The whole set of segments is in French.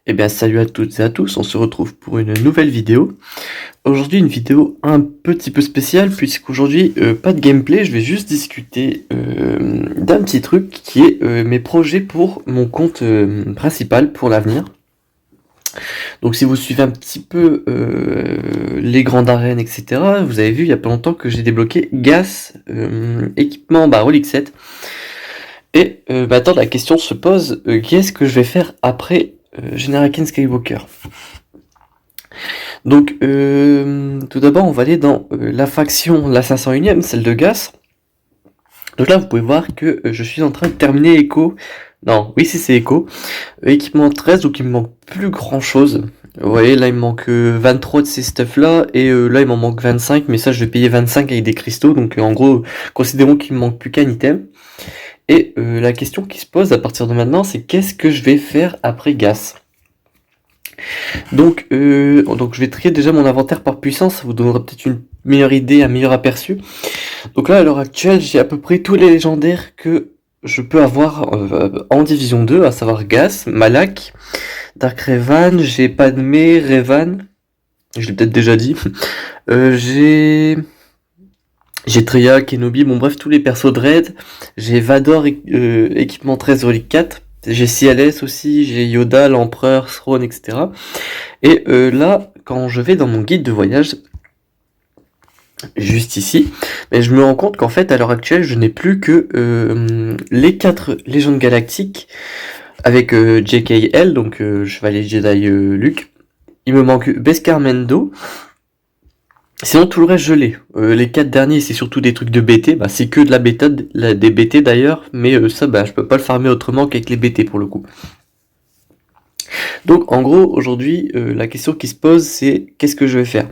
Eh bien salut à toutes et à tous, on se retrouve pour une nouvelle vidéo. Aujourd'hui une vidéo un petit peu spéciale puisqu'aujourd'hui pas de gameplay, je vais juste discuter d'un petit truc qui est mes projets pour mon compte principal pour l'avenir. Donc si vous suivez un petit peu les grandes arènes etc, vous avez vu il y a pas longtemps que j'ai débloqué GAS, équipement Relic 7. Et maintenant la question se pose, qu'est-ce que je vais faire après Generaken Skywalker? Donc tout d'abord on va aller dans la faction, la 501ème, celle de Gas. Donc là vous pouvez voir que je suis en train de terminer Echo. Non, oui si c'est Echo. Équipement 13, donc il me manque plus grand chose. Vous voyez là il me manque 23 de ces stuff là, et là il m'en manque 25, mais ça je vais payer 25 avec des cristaux, donc en gros considérons qu'il me manque plus qu'un item. Et la question qui se pose à partir de maintenant, c'est qu'est-ce que je vais faire après Gas? Donc je vais trier déjà mon inventaire par puissance, ça vous donnera peut-être une meilleure idée, un meilleur aperçu. Donc là à l'heure actuelle j'ai à peu près tous les légendaires que je peux avoir en division 2, à savoir Gas, Malak, Dark Revan, j'ai Padmé, Revan, je l'ai peut-être déjà dit, j'ai Traya, Kenobi, bon bref tous les persos de raid, j'ai Vador, équipement 13 relique 4, j'ai CLS aussi, j'ai Yoda, l'Empereur, Throne, etc. Et là, quand je vais dans mon guide de voyage, juste ici, mais je me rends compte qu'en fait, à l'heure actuelle, je n'ai plus que les 4 légendes galactiques avec JKL, donc Chevalier Jedi Luke. Il me manque Beskar Mendo. Sinon, tout le reste, je l'ai. Les 4 derniers, c'est surtout des trucs de BT. C'est que de la bêta, des BT d'ailleurs, mais ça, je peux pas le farmer autrement qu'avec les BT pour le coup. Donc en gros aujourd'hui la question qui se pose c'est qu'est-ce que je vais faire.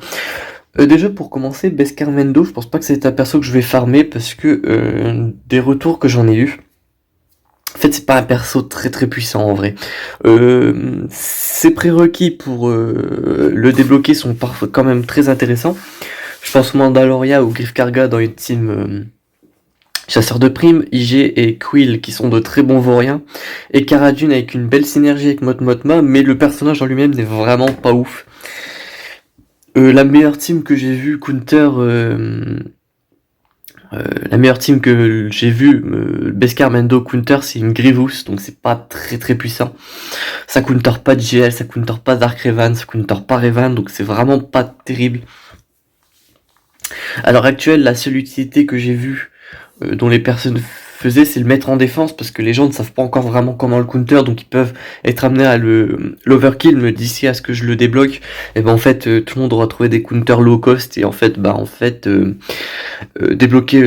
Déjà pour commencer, Beskar Mendo, je pense pas que c'est un perso que je vais farmer parce que des retours que j'en ai eu, en fait c'est pas un perso très très puissant en vrai. Ses prérequis pour le débloquer sont parfois quand même très intéressants. Je pense Mandaloria ou Griff Karga dans une team Chasseur de primes, IG et Quill qui sont de très bons vauriens, et Cara Dune avec une belle synergie avec Motma, mais le personnage en lui-même n'est vraiment pas ouf. La meilleure team que j'ai vue, la meilleure team que j'ai vue, Beskar, Mendo, Counter, c'est une Grievous, donc c'est pas très très puissant. Ça counter pas de GL, ça counter pas Dark Revan, ça counter pas Revan, donc c'est vraiment pas terrible. À l'heure actuelle, la seule utilité que j'ai vue dont les personnes faisaient, c'est le mettre en défense, parce que les gens ne savent pas encore vraiment comment le counter, donc ils peuvent être amenés à l'overkill, mais d'ici à ce que je le débloque, et en fait tout le monde aura trouvé des counters low cost, et en fait débloquer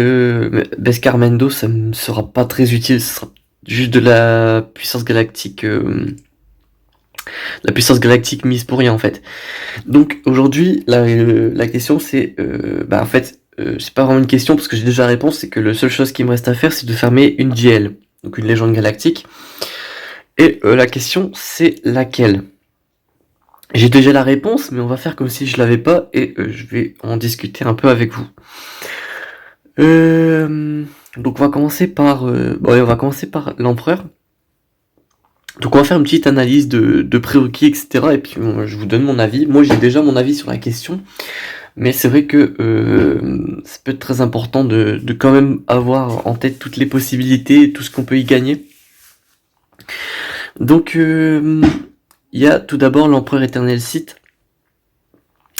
Beskar Mendo, ça ne sera pas très utile, ce sera juste de la puissance galactique mise pour rien en fait. Donc aujourd'hui la question c'est en fait c'est pas vraiment une question parce que j'ai déjà la réponse, c'est que la seule chose qui me reste à faire c'est de fermer une GL, donc une légende galactique. Et la question c'est laquelle? J'ai déjà la réponse, mais on va faire comme si je l'avais pas et je vais en discuter un peu avec vous. Donc on va commencer par l'empereur. Donc on va faire une petite analyse de prérequis, etc. Et puis je vous donne mon avis. Moi j'ai déjà mon avis sur la question. Mais c'est vrai que ça peut être très important de quand même avoir en tête toutes les possibilités et tout ce qu'on peut y gagner. Donc il y a tout d'abord l'Empereur Éternel Sith.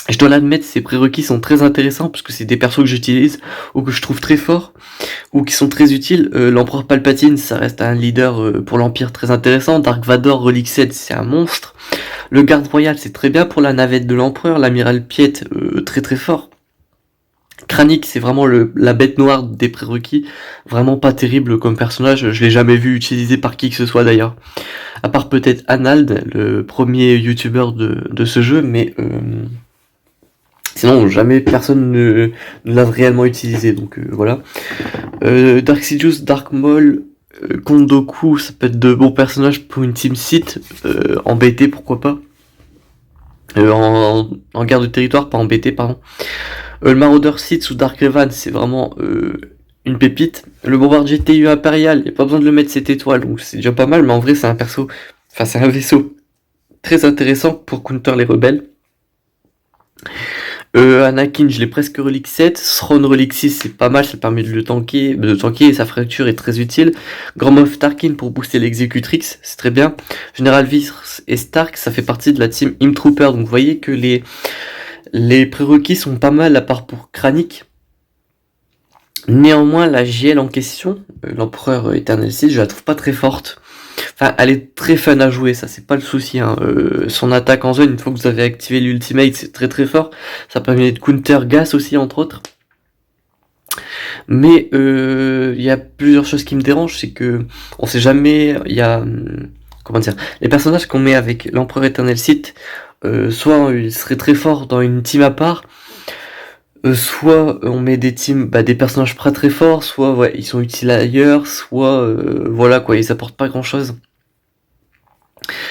Je dois l'admettre, ces prérequis sont très intéressants parce que c'est des persos que j'utilise ou que je trouve très forts ou qui sont très utiles. L'Empereur Palpatine, ça reste un leader pour l'Empire très intéressant. Dark Vador, Relic 7, c'est un monstre. Le Garde Royal, c'est très bien pour la navette de l'Empereur. L'Amiral Piet, très très fort. Kranich, c'est vraiment la bête noire des prérequis. Vraiment pas terrible comme personnage. Je l'ai jamais vu utilisé par qui que ce soit d'ailleurs. À part peut-être Anald, le premier youtubeur de ce jeu, mais sinon jamais personne ne l'a réellement utilisé. Donc voilà. Dark Sidious, Dark Maul, Kondoku, ça peut être de bons personnages pour une team Sith, en BT pourquoi pas. En guerre de territoire, pas en BT, pardon. Le Marauder Sith sous Dark Revan, c'est vraiment une pépite. Le bombardier TU Impérial, il n'y a pas besoin de le mettre 7 étoiles, donc c'est déjà pas mal, mais en vrai c'est un perso, enfin c'est un vaisseau très intéressant pour counter les rebelles. Anakin, je l'ai presque relique 7. Thrawn relique 6, c'est pas mal, ça permet de le tanker, et sa fracture est très utile. Grand Moff Tarkin pour booster l'exécutrix, c'est très bien. Général Virs et Stark, ça fait partie de la team Imtrooper, donc vous voyez que les prérequis sont pas mal à part pour Kranich. Néanmoins, la GL en question, l'Empereur Eternal Sith, je la trouve pas très forte. Enfin, elle est très fun à jouer, ça c'est pas le souci. Hein. Son attaque en zone, une fois que vous avez activé l'ultimate, c'est très très fort. Ça permet de counter gas aussi, entre autres. Mais il y a plusieurs choses qui me dérangent, c'est que on sait jamais. Il y a comment dire, les personnages qu'on met avec l'Empereur Eternal Sith, soit ils seraient très forts dans une team à part. Soit on met des teams, des personnages pas très forts, soit ouais, ils sont utiles ailleurs, soit voilà quoi, ils apportent pas grand chose.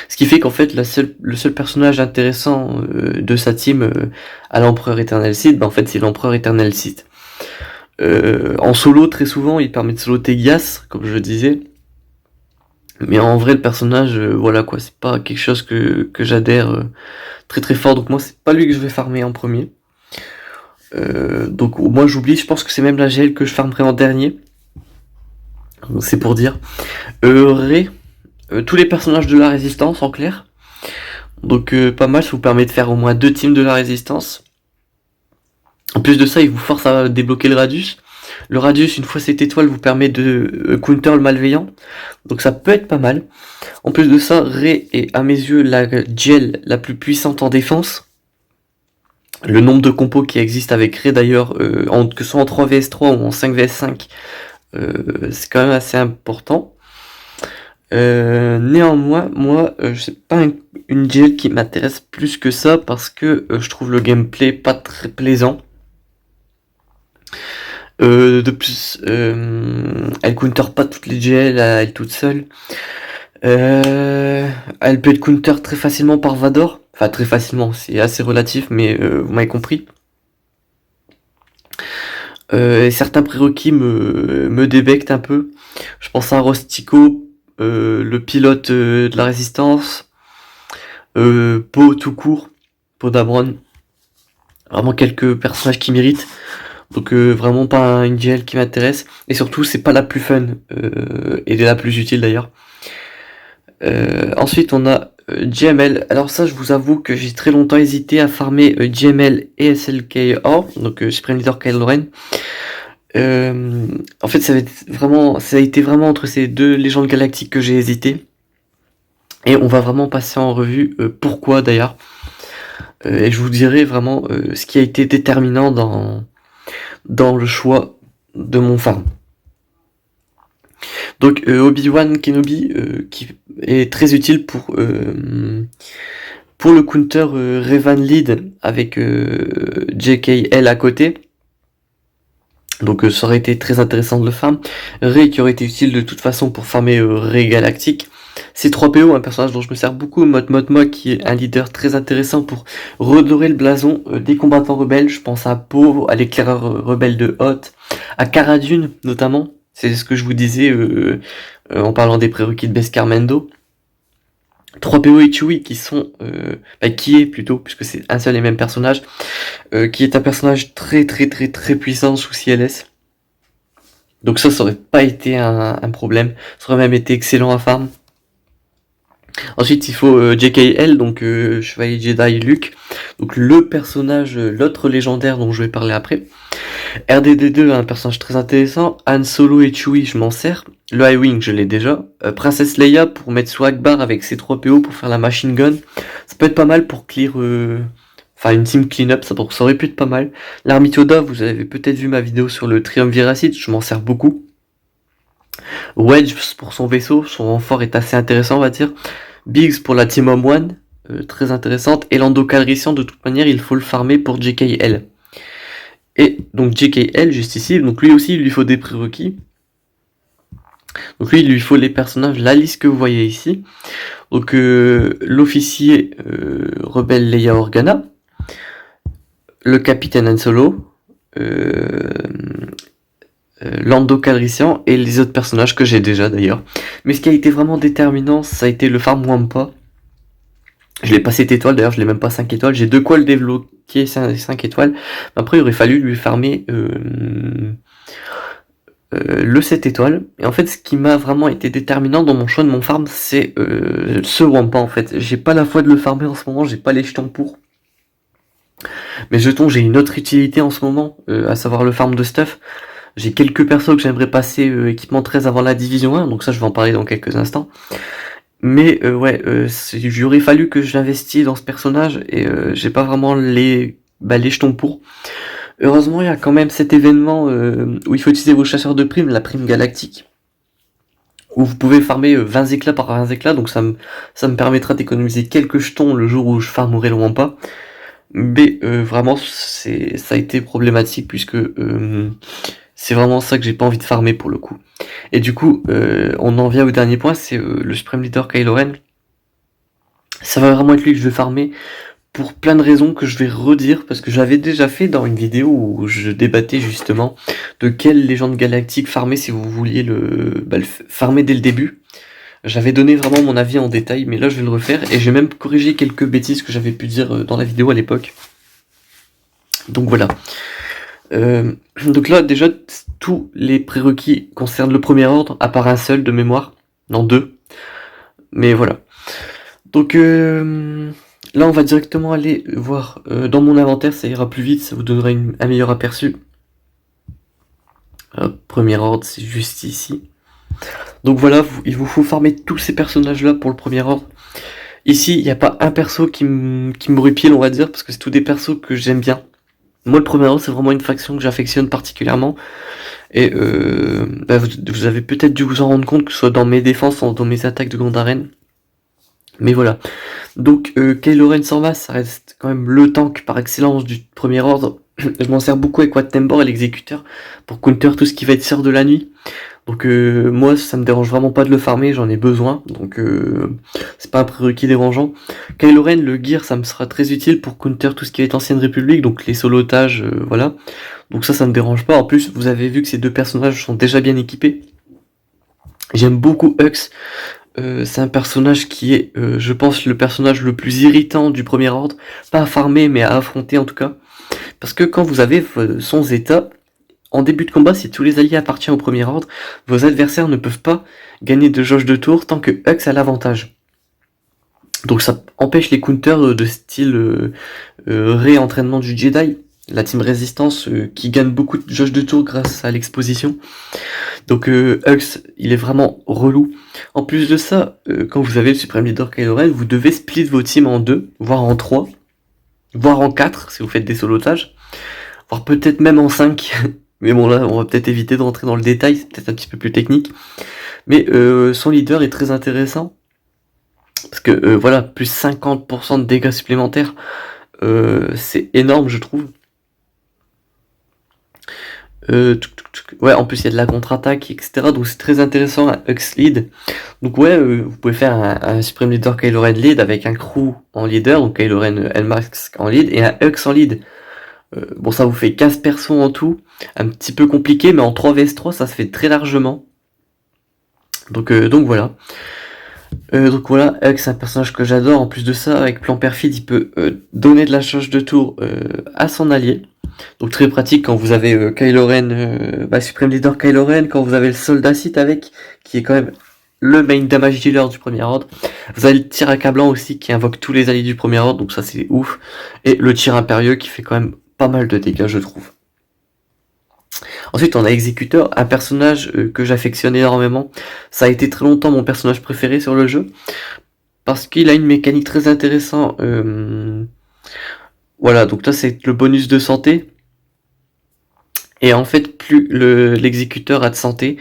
Ce qui fait qu'en fait le seul personnage intéressant de sa team à l'Empereur Eternal Sith, en fait c'est l'Empereur Eternal Sith. En solo très souvent il permet de solo Tegias, comme je le disais. Mais en vrai le personnage, voilà quoi, c'est pas quelque chose que j'adhère très très fort, donc moi c'est pas lui que je vais farmer en premier. Donc moi j'oublie, je pense que c'est même la GL que je farmerai en dernier. C'est pour dire. Rey, tous les personnages de la résistance en clair. Donc pas mal, ça vous permet de faire au moins 2 teams de la résistance. En plus de ça, il vous force à débloquer le radius. Le radius, une fois cette étoile, vous permet de counter le malveillant. Donc ça peut être pas mal. En plus de ça, Rey est à mes yeux la GL la plus puissante en défense. Le nombre de compos qui existent avec Rey d'ailleurs, que ce soit en 3 vs 3 ou en 5 vs 5, c'est quand même assez important. Néanmoins, moi, c'est pas une GL qui m'intéresse plus que ça parce que je trouve le gameplay pas très plaisant. De plus, elle counter pas toutes les GL à elle toute seule. Elle peut être counter très facilement par Vador. Enfin, très facilement, c'est assez relatif, mais vous m'avez compris. Certains prérequis me débectent un peu. Je pense à Rostico, le pilote de la résistance, Poe tout court, Poe Dameron. Vraiment quelques personnages qui méritent. Donc vraiment pas une GL qui m'intéresse. Et surtout, c'est pas la plus fun, et la plus utile d'ailleurs. Ensuite, on a GML. Alors ça, je vous avoue que j'ai très longtemps hésité à farmer GML et SLKO, donc Supreme Leader Kylo Ren. En fait, ça a été vraiment entre ces deux légendes galactiques que j'ai hésité. Et on va vraiment passer en revue pourquoi d'ailleurs. Et je vous dirai vraiment ce qui a été déterminant dans le choix de mon farm. Donc Obi-Wan Kenobi qui est très utile pour le counter Revan Lead avec JKL à côté. Donc ça aurait été très intéressant de le farm. Rey qui aurait été utile de toute façon pour farmer Rey Galactique. C3PO, un personnage dont je me sers beaucoup, Mot qui est un leader très intéressant pour redorer le blason des combattants rebelles. Je pense à Poe, à l'éclaireur rebelle de Hoth, à Cara Dune notamment. C'est ce que je vous disais en parlant des prérequis de Beskar Mendo. 3PO et Chewie qui sont qui est plutôt, puisque c'est un seul et même personnage, qui est un personnage très très très très puissant sous CLS. Donc ça aurait pas été un problème, ça aurait même été excellent à farm. Ensuite il faut JKL, donc Chevalier Jedi Luke, donc le personnage, l'autre légendaire dont je vais parler après. RDD2, un personnage très intéressant. Han Solo et Chewie, je m'en sers. Le High Wing, je l'ai déjà. Princesse Leia pour mettre Swagbar avec ses 3 PO pour faire la machine gun. Ça peut être pas mal pour clear... une team clean-up, ça aurait pu être pas mal. L'Armite Yoda, vous avez peut-être vu ma vidéo sur le Triumviracide, je m'en sers beaucoup. Wedge pour son vaisseau, son renfort est assez intéressant, on va dire. Biggs pour la Team Home One, très intéressante. Et Lando Calrissian, de toute manière, il faut le farmer pour JKL. Et donc JKL, juste ici, donc lui aussi, il lui faut des prérequis. Donc lui, il lui faut les personnages, la liste que vous voyez ici. Donc l'officier rebelle Leia Organa, le capitaine Han Solo, Lando Calrissian et les autres personnages que j'ai déjà d'ailleurs. Mais ce qui a été vraiment déterminant, ça a été le farm Wampa. Je l'ai pas 7 étoiles, d'ailleurs je l'ai même pas 5 étoiles, j'ai de quoi le débloquer 5 étoiles. Après il aurait fallu lui farmer le 7 étoiles. Et en fait ce qui m'a vraiment été déterminant dans mon choix de mon farm, c'est ce Wampa en fait. J'ai pas la foi de le farmer en ce moment, j'ai pas les jetons pour. Mes jetons, j'ai une autre utilité en ce moment, à savoir le farm de stuff. J'ai quelques persos que j'aimerais passer équipement 13 avant la division 1, donc ça je vais en parler dans quelques instants. Mais ouais, il aurait fallu que j'investisse dans ce personnage et j'ai pas vraiment les jetons pour. Heureusement, il y a quand même cet événement où il faut utiliser vos chasseurs de primes, la prime galactique, où vous pouvez farmer 20 éclats par 20 éclats, donc ça me permettra d'économiser quelques jetons le jour où je farmerai le Wampa. Mais vraiment, ça a été problématique puisque c'est vraiment ça que j'ai pas envie de farmer pour le coup. Et du coup, on en vient au dernier point, c'est le Supreme Leader Kylo Ren. Ça va vraiment être lui que je vais farmer pour plein de raisons que je vais redire, parce que j'avais déjà fait dans une vidéo où je débattais justement de quelle légende galactique farmer si vous vouliez le farmer dès le début. J'avais donné vraiment mon avis en détail, mais là je vais le refaire, et j'ai même corrigé quelques bêtises que j'avais pu dire dans la vidéo à l'époque. Donc voilà. Donc là déjà tous les prérequis concernent le premier ordre, à part un seul de mémoire, non 2. Mais voilà. Donc là on va directement aller voir dans mon inventaire, ça ira plus vite, ça vous donnera un meilleur aperçu. Premier ordre, c'est juste ici. Donc voilà, il vous faut farmer tous ces personnages là pour le premier ordre. Ici, il n'y a pas un perso qui m'horripile, on va dire, parce que c'est tous des persos que j'aime bien. Moi, le premier ordre, c'est vraiment une faction que j'affectionne particulièrement. Et vous avez peut-être dû vous en rendre compte, que ce soit dans mes défenses ou dans mes attaques de grande arène. Mais voilà. Donc, Kylo Ren sans masse, ça reste quand même le tank par excellence du premier ordre. Je m'en sers beaucoup avec Wattembor et l'exécuteur pour counter tout ce qui va être sœur de la nuit. Donc moi ça me dérange vraiment pas de le farmer, j'en ai besoin, donc c'est pas un prérequis dérangeant. Kylo Ren, le gear, ça me sera très utile pour counter tout ce qui est Ancienne République, donc les solotages, voilà. Donc ça me dérange pas. En plus, vous avez vu que ces deux personnages sont déjà bien équipés. J'aime beaucoup Hux. C'est un personnage qui est, je pense, le personnage le plus irritant du premier ordre. Pas à farmer, mais à affronter en tout cas. Parce que quand vous avez son Zeta, en début de combat, si tous les alliés appartiennent au premier ordre, vos adversaires ne peuvent pas gagner de jauge de tour tant que Hux a l'avantage. Donc ça empêche les counters de style réentraînement du Jedi, la team résistance qui gagne beaucoup de jauge de tour grâce à l'exposition. Donc Hux, il est vraiment relou. En plus de ça, quand vous avez le Supreme Leader Kylo Ren, vous devez split vos teams en 2, voire en 3, voire en 4 si vous faites des solotages, voire peut-être même en 5. Mais bon là, on va peut-être éviter de rentrer dans le détail, c'est peut-être un petit peu plus technique. Mais son leader est très intéressant. Parce que voilà, plus 50% de dégâts supplémentaires, c'est énorme je trouve. Ouais, en plus il y a de la contre-attaque, etc. Donc c'est très intéressant un Hux lead. Donc ouais, vous pouvez faire un Supreme Leader Kylo Ren lead avec un crew en leader, donc Kylo Ren L-Max en lead, et un Hux en lead. Bon, ça vous fait 15 persos en tout, un petit peu compliqué, mais en 3 vs 3 ça se fait très largement. Donc voilà. Donc voilà, Hux c'est un personnage que j'adore. En plus de ça, avec plan perfide, il peut donner de la charge de tour à son allié. Donc très pratique quand vous avez Kylo Ren, Supreme Leader Kylo Ren, quand vous avez le Soldat Sith avec, qui est quand même le main damage dealer du premier ordre. Vous avez le tir à câblant aussi qui invoque tous les alliés du premier ordre, donc ça c'est ouf. Et le tir impérieux qui fait quand même pas mal de dégâts je trouve. Ensuite on a Exécuteur, un personnage que j'affectionne énormément. Ça a été très longtemps mon personnage préféré sur le jeu. Parce qu'il a une mécanique très intéressante. Voilà, donc là c'est le bonus de santé. Et en fait, plus l'exécuteur a de santé,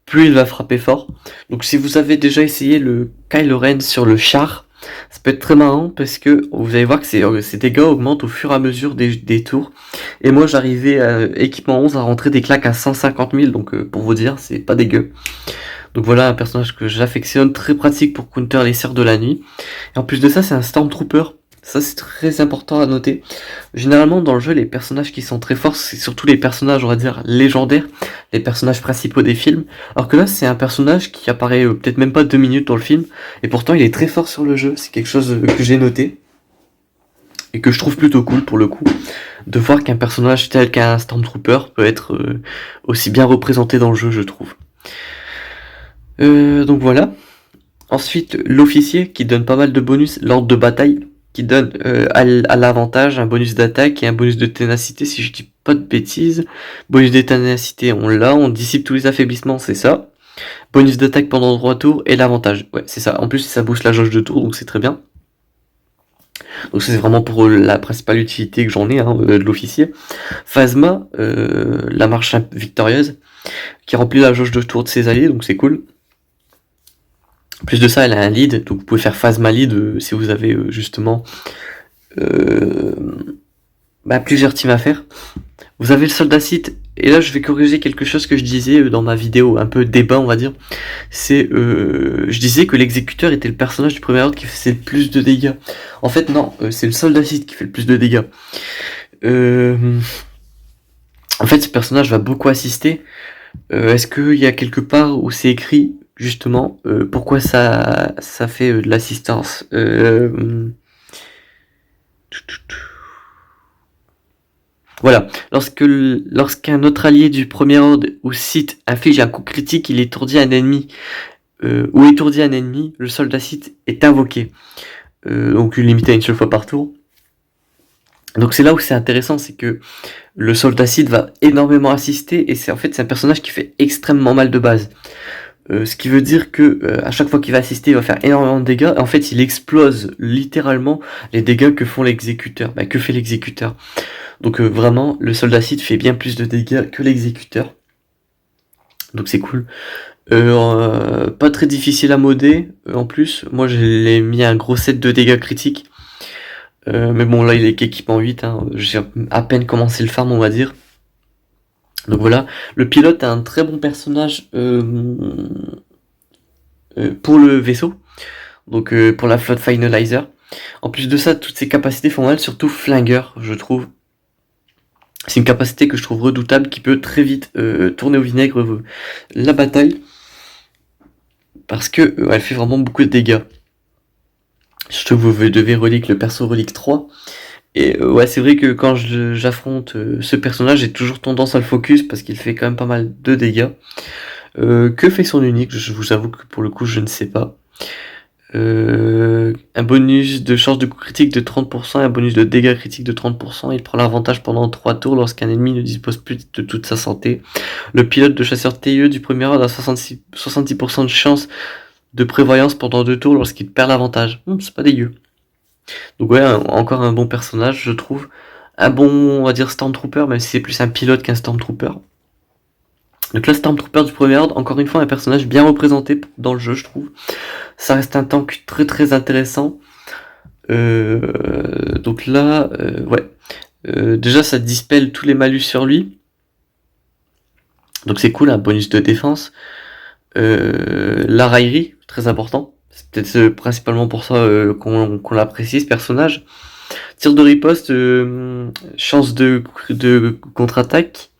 plus il va frapper fort. Donc si vous avez déjà essayé le Kylo Ren sur le char, ça peut être très marrant parce que vous allez voir que ces dégâts augmentent au fur et à mesure des tours. Et moi j'arrivais à équipement 11 à rentrer des claques à 150 000, donc pour vous dire, c'est pas dégueu. Donc voilà un personnage que j'affectionne, très pratique pour counter les sœurs de la nuit. Et en plus de ça, c'est un Stormtrooper. Ça, c'est très important à noter. Généralement, dans le jeu, les personnages qui sont très forts, c'est surtout les personnages, on va dire, légendaires, les personnages principaux des films. Alors que là, c'est un personnage qui apparaît peut-être même pas 2 minutes dans le film, et pourtant, il est très fort sur le jeu. C'est quelque chose que j'ai noté, et que je trouve plutôt cool, pour le coup, de voir qu'un personnage tel qu'un Stormtrooper peut être aussi bien représenté dans le jeu, je trouve. Donc voilà. Ensuite, l'officier qui donne pas mal de bonus lors de bataille, qui donne à l'avantage un bonus d'attaque et un bonus de ténacité, si je dis pas de bêtises. Bonus de ténacité, on l'a, on dissipe tous les affaiblissements, c'est ça. Bonus d'attaque pendant 3 tours et l'avantage, ouais, c'est ça. En plus, ça booste la jauge de tour, donc c'est très bien. Donc c'est vraiment pour la principale utilité que j'en ai, de l'officier. Phasma, la marche victorieuse, qui remplit la jauge de tour de ses alliés, donc c'est cool. En plus de ça, elle a un lead, donc vous pouvez faire Phasma lead si vous avez justement plusieurs teams à faire. Vous avez le soldat Sith, et là je vais corriger quelque chose que je disais dans ma vidéo, un peu débat on va dire. C'est, je disais que l'exécuteur était le personnage du premier ordre qui faisait le plus de dégâts. En fait non, c'est le soldat Sith qui fait le plus de dégâts. En fait ce personnage va beaucoup assister. Est-ce qu'il y a quelque part où c'est écrit justement pourquoi ça fait de l'assistance Voilà, lorsqu'un autre allié du premier ordre ou Sith inflige un coup critique, il étourdit un ennemi ou étourdit un ennemi, le soldat Sith est invoqué. Donc limité à une seule fois par tour. Donc c'est là où c'est intéressant, c'est que le soldat Sith va énormément assister et c'est un personnage qui fait extrêmement mal de base. Ce qui veut dire que à chaque fois qu'il va assister, il va faire énormément de dégâts. Et en fait, il explose littéralement les dégâts que font l'exécuteur. Que fait l'exécuteur? Donc vraiment, le soldat Sith fait bien plus de dégâts que l'exécuteur. Donc c'est cool. Pas très difficile à modder. En plus, moi je l'ai mis un gros set de dégâts critiques. Mais bon, là il est qu'équipement 8. J'ai à peine commencé le farm, on va dire. Donc voilà, le pilote est un très bon personnage pour le vaisseau, donc pour la flotte finalizer. En plus de ça, toutes ses capacités font mal, surtout flingueur, je trouve. C'est une capacité que je trouve redoutable, qui peut très vite tourner au vinaigre la bataille, parce que elle fait vraiment beaucoup de dégâts. Surtout que vous devez relique le perso relique 3. Et ouais, c'est vrai que quand j'affronte ce personnage, j'ai toujours tendance à le focus parce qu'il fait quand même pas mal de dégâts. Que fait son unique? Je vous avoue que pour le coup, je ne sais pas. Un bonus de chance de coup critique de 30% et un bonus de dégâts critiques de 30%. Il prend l'avantage pendant 3 tours lorsqu'un ennemi ne dispose plus de toute sa santé. Le pilote de chasseur TIE du premier ordre a 70% de chance de prévoyance pendant 2 tours lorsqu'il perd l'avantage. C'est pas dégueu. Donc ouais, encore un bon personnage, je trouve. Un bon, on va dire, Stormtrooper, même si c'est plus un pilote qu'un Stormtrooper. Donc là, Stormtrooper du premier ordre, encore une fois, un personnage bien représenté dans le jeu, je trouve. Ça reste un tank très très intéressant. Donc là, ouais. Déjà, ça dispelle tous les malus sur lui. Donc c'est cool, un bonus de défense. La raillerie, très important. C'est peut-être principalement pour ça qu'on l'apprécie, ce personnage. Tir de riposte, chance de contre-attaque.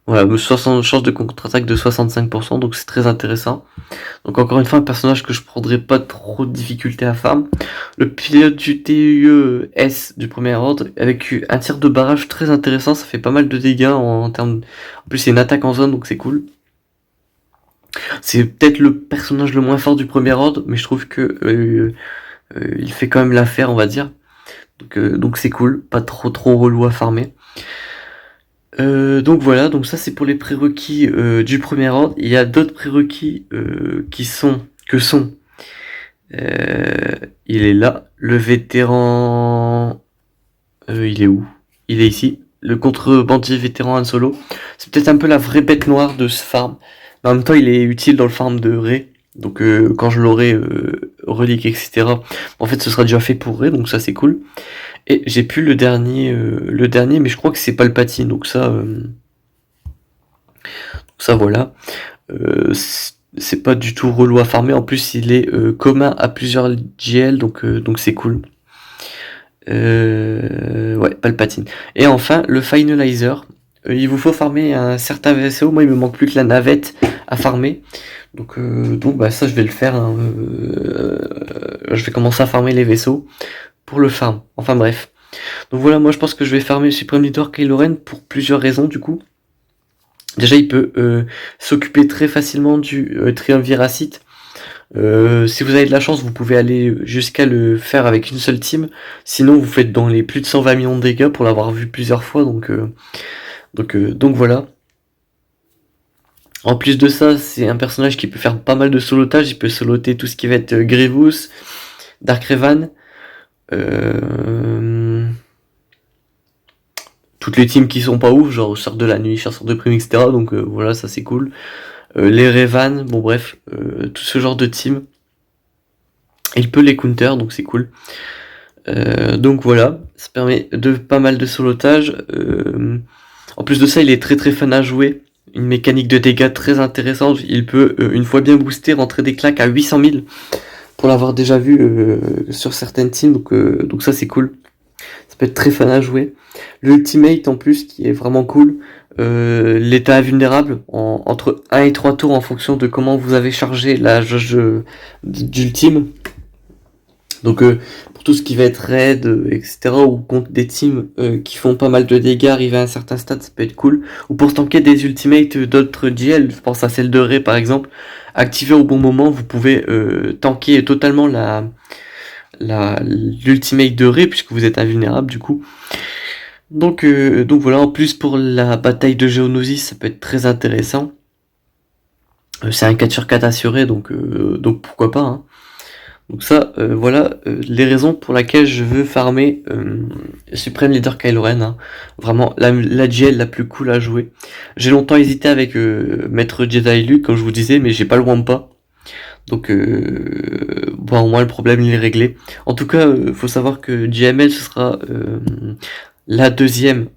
Voilà, chance de contre-attaque de 65%, donc c'est très intéressant. Donc encore une fois, un personnage que je prendrai pas trop de difficulté à farm. Le pilote du TIE-S du premier ordre, avec un tir de barrage très intéressant, ça fait pas mal de dégâts en termes... En plus c'est une attaque en zone, donc c'est cool. C'est peut-être le personnage le moins fort du premier ordre, mais je trouve que il fait quand même l'affaire, on va dire. Donc c'est cool, pas trop relou à farmer. Donc voilà, donc ça c'est pour les prérequis du premier ordre. Il y a d'autres prérequis il est là, le vétéran, il est où? Il est ici, le contrebandier vétéran Han Solo. C'est peut-être un peu la vraie bête noire de ce farm, mais en même temps il est utile dans le farm de Rey. Donc quand je l'aurai relique, etc. En fait ce sera déjà fait pour Rey, donc ça c'est cool. Et j'ai plus le dernier, mais je crois que c'est Palpatine, donc ça voilà. c'est pas du tout relou à farmer. En plus, il est commun à plusieurs GL, donc c'est cool. Ouais, Palpatine. Et enfin, le Finalizer. Il vous faut farmer un certain vaisseau. Moi, il me manque plus que la navette à farmer. Donc bah, ça, je vais le faire. Hein. Je vais commencer à farmer les vaisseaux pour le farm. Enfin bref. Donc voilà, moi je pense que je vais farmer Supreme Leader Kylo Ren pour plusieurs raisons du coup. Déjà, il peut s'occuper très facilement du triumviracite. Si vous avez de la chance, vous pouvez aller jusqu'à le faire avec une seule team. Sinon, vous faites dans les plus de 120 millions de dégâts pour l'avoir vu plusieurs fois. Donc voilà. En plus de ça, c'est un personnage qui peut faire pas mal de solotage. Il peut soloter tout ce qui va être Grievous, Dark Revan, toutes les teams qui sont pas ouf, genre Chasseur de la Nuit, Chasseur de Prime, etc. Donc voilà, ça c'est cool. Les Revan, bon bref, tout ce genre de team. Il peut les counter, donc c'est cool. Donc voilà, ça permet de pas mal de solotage. En plus de ça, il est très très fun à jouer. Une mécanique de dégâts très intéressante. Il peut, une fois bien boosté, rentrer des claques à 800 000. Pour l'avoir déjà vu sur certaines teams. Donc ça c'est cool. Ça peut être très fun à jouer. L'ultimate en plus qui est vraiment cool. L'état invulnérable entre 1 et 3 tours en fonction de comment vous avez chargé la jauge d'ultime. Donc pour tout ce qui va être raid, etc. ou contre des teams qui font pas mal de dégâts, arriver à un certain stade, ça peut être cool. Ou pour tanker des ultimates d'autres GL, je pense à celle de Rey par exemple, activé au bon moment, vous pouvez tanker totalement l'ultimate de Rey puisque vous êtes invulnérable du coup. Donc voilà, en plus pour la bataille de Geonosis, ça peut être très intéressant. C'est un 4 sur 4 assuré, donc pourquoi pas. Hein. Donc ça, voilà les raisons pour lesquelles je veux farmer Supreme Leader Kylo Ren. Hein. Vraiment la GL la plus cool à jouer. J'ai longtemps hésité avec Maître Jedi Luke, comme je vous disais, mais j'ai pas le Wampa. Donc bon, au moins le problème il est réglé. En tout cas, faut savoir que JML ce sera la deuxième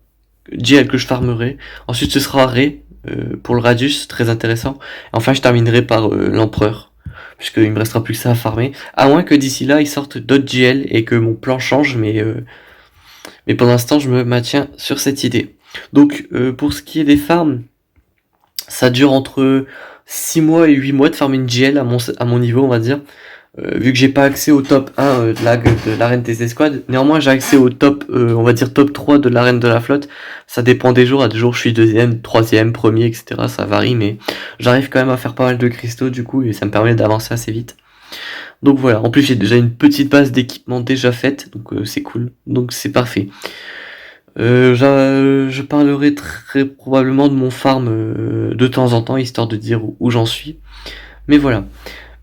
GL que je farmerai. Ensuite ce sera Rey pour le Radius, très intéressant. Et enfin je terminerai par l'Empereur, puisqu'il me restera plus que ça à farmer. À moins que d'ici là ils sortent d'autres GL et que mon plan change, mais pour l'instant je me maintiens sur cette idée. Donc pour ce qui est des farms, ça dure entre 6 mois et 8 mois de farmer une GL à mon niveau, on va dire. Vu que j'ai pas accès au top 1 de l'arène des escouades, néanmoins j'ai accès au top, on va dire top 3 de l'arène de la flotte. Ça dépend des jours, à des jours je suis deuxième, troisième, premier, etc. Ça varie, mais j'arrive quand même à faire pas mal de cristaux du coup, et ça me permet d'avancer assez vite. Donc voilà, en plus j'ai déjà une petite base d'équipement déjà faite, donc c'est cool, donc c'est parfait. Je parlerai très probablement de mon farm de temps en temps, histoire de dire où j'en suis. Mais voilà.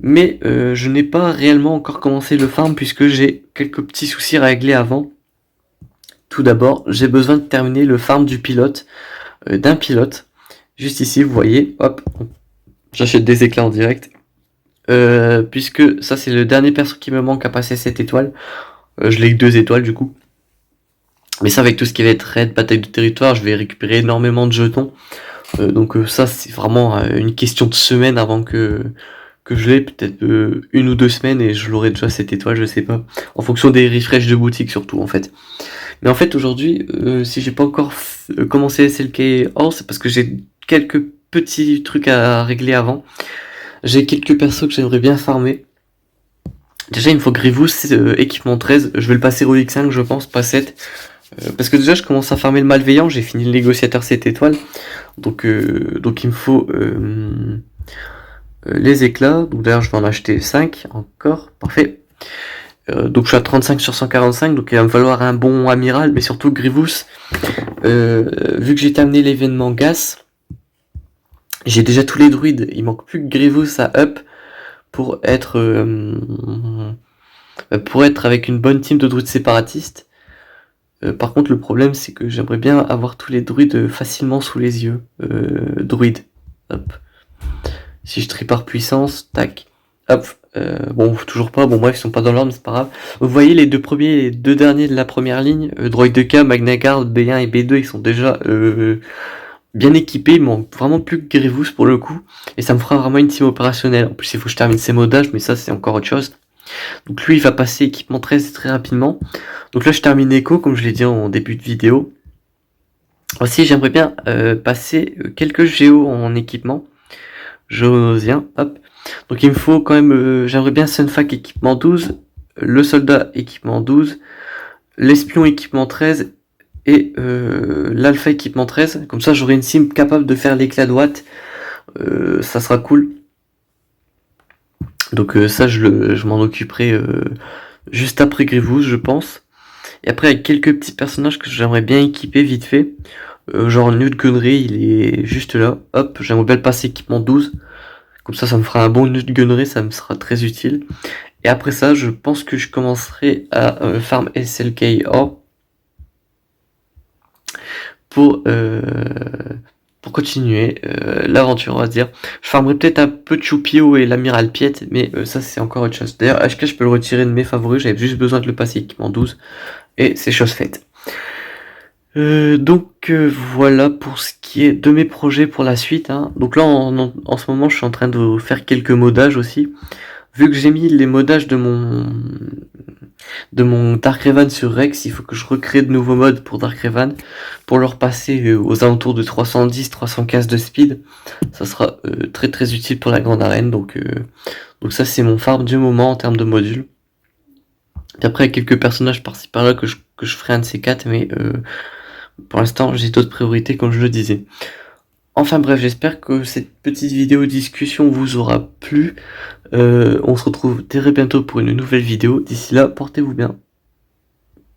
Mais je n'ai pas réellement encore commencé le farm puisque j'ai quelques petits soucis à régler avant. Tout d'abord, j'ai besoin de terminer le farm du pilote, d'un pilote. Juste ici, vous voyez, hop, j'achète des éclats en direct. Puisque ça c'est le dernier perso qui me manque à passer cette étoile. Je l'ai que 2 étoiles du coup. Mais ça avec tout ce qui va être raid, bataille de territoire, je vais récupérer énormément de jetons. Donc ça c'est vraiment une question de semaine avant que je l'ai, peut-être 1 ou 2 semaines et je l'aurai déjà cette étoile, je sais pas. En fonction des refresh de boutique surtout en fait. Mais en fait aujourd'hui, si j'ai pas encore commencé SLK Or, c'est parce que j'ai quelques petits trucs à régler avant. J'ai quelques persos que j'aimerais bien farmer. Déjà il me faut Grievous, équipement 13, je vais le passer au X5 je pense, pas 7. Parce que déjà je commence à farmer le malveillant, j'ai fini le négociateur 7 étoiles. Donc il me faut les éclats, donc d'ailleurs je vais en acheter 5 encore, parfait. Donc je suis à 35 sur 145, donc il va me falloir un bon amiral, mais surtout Grievous. Vu que j'ai terminé l'événement Gas, j'ai déjà tous les druides, il manque plus que Grievous à up pour être avec une bonne team de druides séparatistes. Par contre le problème c'est que j'aimerais bien avoir tous les druides facilement sous les yeux. Druides, hop. Si je trie par puissance, tac, hop, bon, toujours pas, bon bref, ils sont pas dans l'ordre, c'est pas grave. Vous voyez les 2 premiers et les 2 derniers de la première ligne, Droid 2K, Magna Guard, B1 et B2, ils sont déjà bien équipé, il manque vraiment plus que Grievous pour le coup, et ça me fera vraiment une team opérationnelle. En plus, il faut que je termine ses modages, mais ça, c'est encore autre chose. Donc lui, il va passer équipement 13 très rapidement. Donc là, je termine Echo, comme je l'ai dit en début de vidéo. Aussi, j'aimerais bien passer quelques géos en équipement. Géosien, hop. Donc il me faut quand même, j'aimerais bien Sunfac équipement 12, le soldat équipement 12, l'espion équipement 13 et l'alpha équipement 13. Comme ça, j'aurai une sim capable de faire l'éclat de Watt. Ça sera cool. Donc ça, je m'en occuperai juste après Grievous, je pense. Et après, avec quelques petits personnages que j'aimerais bien équiper vite fait. Genre Newt Gunray, il est juste là. Hop, j'aimerais bien le passer équipement 12. Comme ça me fera un bon Newt Gunray, ça me sera très utile. Et après ça, je pense que je commencerai à farm SLK Or pour continuer l'aventure, on va dire. Je farmerai peut-être un peu Choupio et l'amiral Piet, mais ça c'est encore autre chose. D'ailleurs, HK, je peux le retirer de mes favoris, j'avais juste besoin de le passer équipement 12, et c'est chose faite. Donc voilà pour ce qui est de mes projets pour la suite, hein. Donc là en ce moment je suis en train de faire quelques modages aussi. Vu que j'ai mis les modages de mon Darkraven sur Rex, il faut que je recrée de nouveaux modes pour Darkraven pour leur passer aux alentours de 310-315 de speed. Ça sera très très utile pour la grande arène, donc ça c'est mon farm du moment en termes de modules. Et après il y a quelques personnages par-ci par-là que je ferai un de ces quatre, mais pour l'instant j'ai d'autres priorités comme je le disais. Enfin bref, j'espère que cette petite vidéo discussion vous aura plu. On se retrouve très bientôt pour une nouvelle vidéo. D'ici là, portez-vous bien.